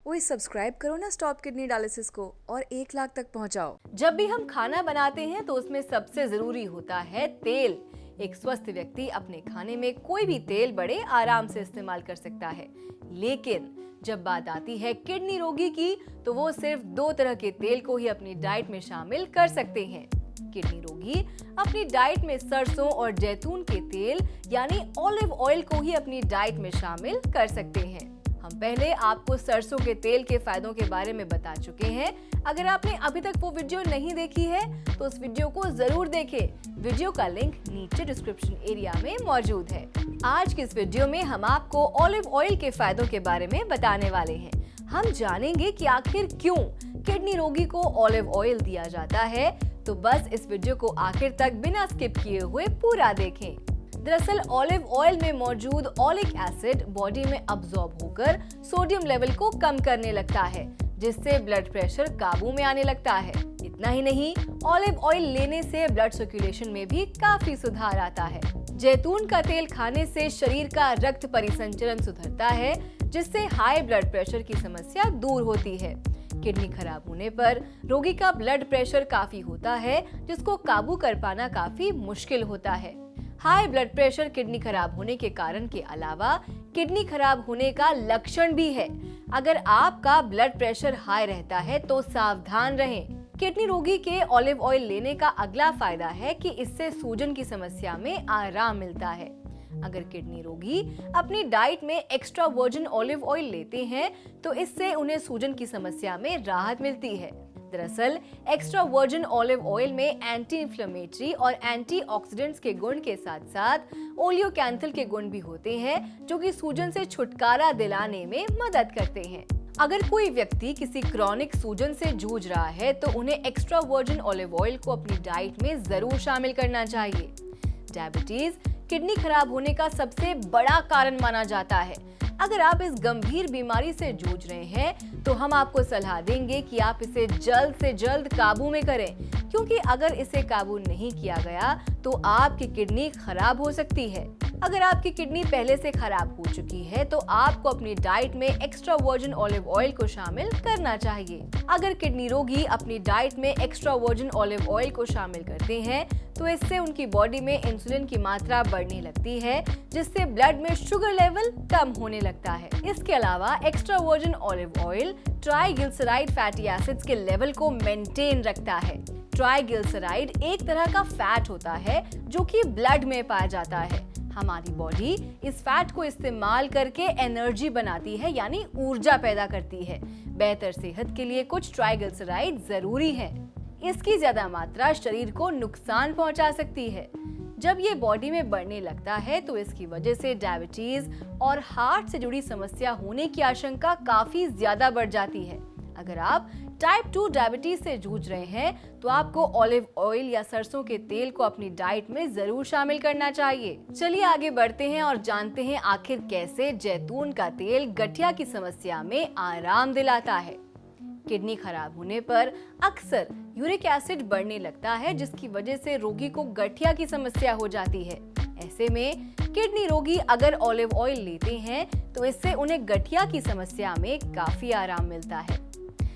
ओए सब्सक्राइब करो ना स्टॉप किडनी डायलिसिस को और 1 लाख तक पहुंचाओ। जब भी हम खाना बनाते हैं तो उसमें सबसे जरूरी होता है तेल। एक स्वस्थ व्यक्ति अपने खाने में कोई भी तेल बड़े आराम से इस्तेमाल कर सकता है, लेकिन जब बात आती है किडनी रोगी की तो वो सिर्फ 2 तरह के तेल को ही अपनी डाइट में शामिल कर सकते हैं। किडनी रोगी अपनी डाइट में सरसों और जैतून के तेल यानी ऑलिव ऑयल को ही अपनी डाइट में शामिल कर सकते हैं। हम पहले आपको सरसों के तेल के फायदों के बारे में बता चुके हैं। अगर आपने अभी तक वो वीडियो नहीं देखी है तो उस वीडियो को जरूर देखें। वीडियो का लिंक नीचे डिस्क्रिप्शन एरिया में मौजूद है। आज की इस वीडियो में हम आपको ऑलिव ऑयल के फायदों के बारे में बताने वाले हैं। हम जानेंगे कि आखिर क्यों किडनी रोगी को ऑलिव ऑयल दिया जाता है, तो बस इस वीडियो को आखिर तक बिना स्किप किए हुए पूरा देखें। दरअसल ऑलिव ऑयल में मौजूद ऑलिक एसिड बॉडी में अब्सॉर्ब होकर सोडियम लेवल को कम करने लगता है, जिससे ब्लड प्रेशर काबू में आने लगता है। इतना ही नहीं, ऑलिव ऑयल लेने से ब्लड सर्कुलेशन में भी काफी सुधार आता है। जैतून का तेल खाने से शरीर का रक्त परिसंचरण सुधरता है, जिससे हाई ब्लड प्रेशर की समस्या दूर होती है। किडनी खराब होने पर रोगी का ब्लड प्रेशर काफी होता है, जिसको काबू कर पाना काफी मुश्किल होता है। हाई ब्लड प्रेशर किडनी खराब होने के कारण के अलावा किडनी खराब होने का लक्षण भी है। अगर आपका ब्लड प्रेशर हाई रहता है तो सावधान रहें। किडनी रोगी के ऑलिव ऑयल लेने का अगला फायदा है कि इससे सूजन की समस्या में आराम मिलता है। अगर किडनी रोगी अपनी डाइट में एक्स्ट्रा वर्जिन ऑलिव ऑयल लेते हैं तो इससे उन्हें सूजन की समस्या में राहत मिलती है। दरअसल एक्स्ट्रा वर्जिन ऑलिव ऑयल में एंटी इंफ्लेमेटरी और एंटीऑक्सीडेंट्स के गुण के साथ साथ ओलियोकैंथल के गुण भी होते हैं, जो कि सूजन से छुटकारा दिलाने में मदद करते हैं। अगर कोई व्यक्ति किसी क्रॉनिक सूजन से जूझ रहा है तो उन्हें एक्स्ट्रा वर्जिन ऑलिव ऑयल को अपनी डाइट में जरूर शामिल करना चाहिए। डायबिटीज किडनी खराब होने का सबसे बड़ा कारण माना जाता है। अगर आप इस गंभीर बीमारी से जूझ रहे हैं तो हम आपको सलाह देंगे कि आप इसे जल्द से जल्द काबू में करें, क्योंकि अगर इसे काबू नहीं किया गया तो आपकी किडनी खराब हो सकती है। अगर आपकी किडनी पहले से खराब हो चुकी है तो आपको अपनी डाइट में एक्स्ट्रा वर्जिन ऑलिव ऑयल को शामिल करना चाहिए। अगर किडनी रोगी अपनी डाइट में एक्स्ट्रा वर्जिन ऑलिव ऑयल को शामिल करते हैं तो इससे उनकी बॉडी में इंसुलिन की मात्रा बढ़ने लगती है, जिससे ब्लड में शुगर लेवल कम होने लगता है। इसके अलावा extra virgin olive oil triglyceride fatty acids के लेवल को मेंटेन रखता है। ट्राइग्लिसराइड एक तरह का फैट होता है जो कि ब्लड में पाया जाता है। हमारी बॉडी इस फैट को इस्तेमाल करके एनर्जी बनाती है, यानी ऊर्जा पैदा करती है। बेहतर सेहत के लिए कुछ ट्राइग्लिसराइड जरूरी है। इसकी ज्यादा मात्रा शरीर को नुकसान पहुंचा सकती है। जब ये बॉडी में बढ़ने लगता है तो इसकी वजह से डायबिटीज और हार्ट से जुड़ी समस्या होने की आशंका काफी ज्यादा बढ़ जाती है। अगर आप टाइप 2 डायबिटीज से जूझ रहे हैं तो आपको ऑलिव ऑयल या सरसों के तेल को अपनी डाइट में जरूर शामिल करना चाहिए। चलिए आगे बढ़ते हैं और जानते हैं आखिर कैसे जैतून का तेल गठिया की समस्या में आराम दिलाता है। किडनी खराब होने पर अक्सर यूरिक एसिड बढ़ने लगता है, जिसकी वजह से रोगी को गठिया की समस्या हो जाती है। ऐसे में किडनी रोगी अगर ऑलिव ऑयल लेते हैं तो इससे उन्हें गठिया की समस्या में काफी आराम मिलता है।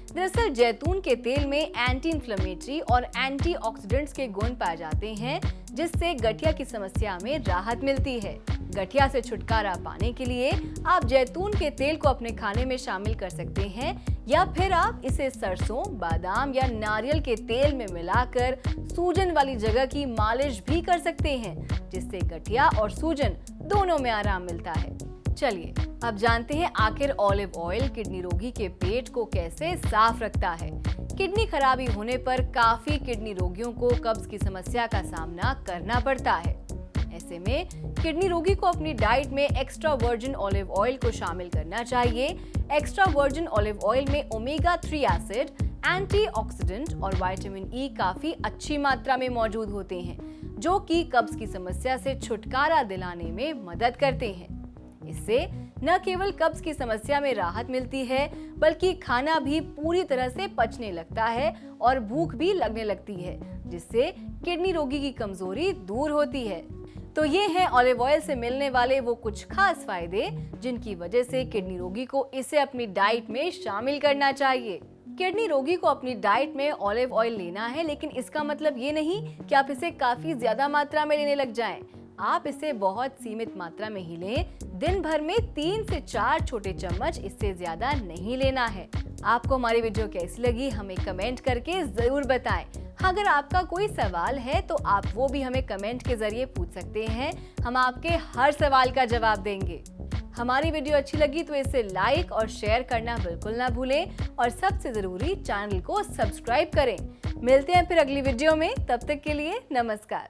दरअसल जैतून के तेल में एंटी इंफ्लेमेटरी और एंटीऑक्सीडेंट्स के गुण पाए जाते हैं, जिससे गठिया की समस्या में राहत मिलती है। गठिया से छुटकारा पाने के लिए आप जैतून के तेल को अपने खाने में शामिल कर सकते हैं, या फिर आप इसे सरसों, बादाम या नारियल के तेल में मिलाकर सूजन वाली जगह की मालिश भी कर सकते हैं, जिससे गठिया और सूजन दोनों में आराम मिलता है। चलिए अब जानते हैं आखिर ऑलिव ऑयल किडनी रोगी के पेट को कैसे साफ रखता है। किडनी खराबी होने पर काफी किडनी रोगियों को कब्ज की समस्या का सामना करना पड़ता है। ऐसे में किडनी रोगी को अपनी डाइट में एक्स्ट्रा वर्जिन ऑलिव ऑयल को शामिल करना चाहिए। एक्स्ट्रा वर्जिन ऑलिव ऑयल में ओमेगा 3 एसिड, एंटीऑक्सीडेंट और विटामिन ई काफी अच्छी मात्रा में मौजूद होते हैं, जो कि कब्ज की समस्या से छुटकारा दिलाने में मदद करते हैं। इससे न केवल कब्ज की समस्या में राहत मिलती है, बल्कि खाना भी पूरी तरह से पचने लगता है और भूख भी लगने लगती है, जिससे किडनी रोगी की कमजोरी दूर होती है। तो ये हैं ऑलिव ऑयल से मिलने वाले वो कुछ खास फायदे जिनकी वजह से किडनी रोगी को इसे अपनी डाइट में शामिल करना चाहिए। किडनी रोगी को अपनी डाइट में ऑलिव ऑयल लेना है, लेकिन इसका मतलब ये नहीं कि आप इसे काफी ज्यादा मात्रा में लेने लग जाएं। आप इसे बहुत सीमित मात्रा में ही लें। दिन भर में 3 से 4 छोटे चम्मच, इससे ज्यादा नहीं लेना है। आपको हमारी वीडियो कैसी लगी हमें कमेंट करके जरूर बताएं। अगर आपका कोई सवाल है तो आप वो भी हमें कमेंट के जरिए पूछ सकते हैं। हम आपके हर सवाल का जवाब देंगे। हमारी वीडियो अच्छी लगी तो इसे लाइक और शेयर करना बिल्कुल ना भूलें और सबसे जरूरी चैनल को सब्सक्राइब करें। मिलते हैं फिर अगली वीडियो में, तब तक के लिए नमस्कार।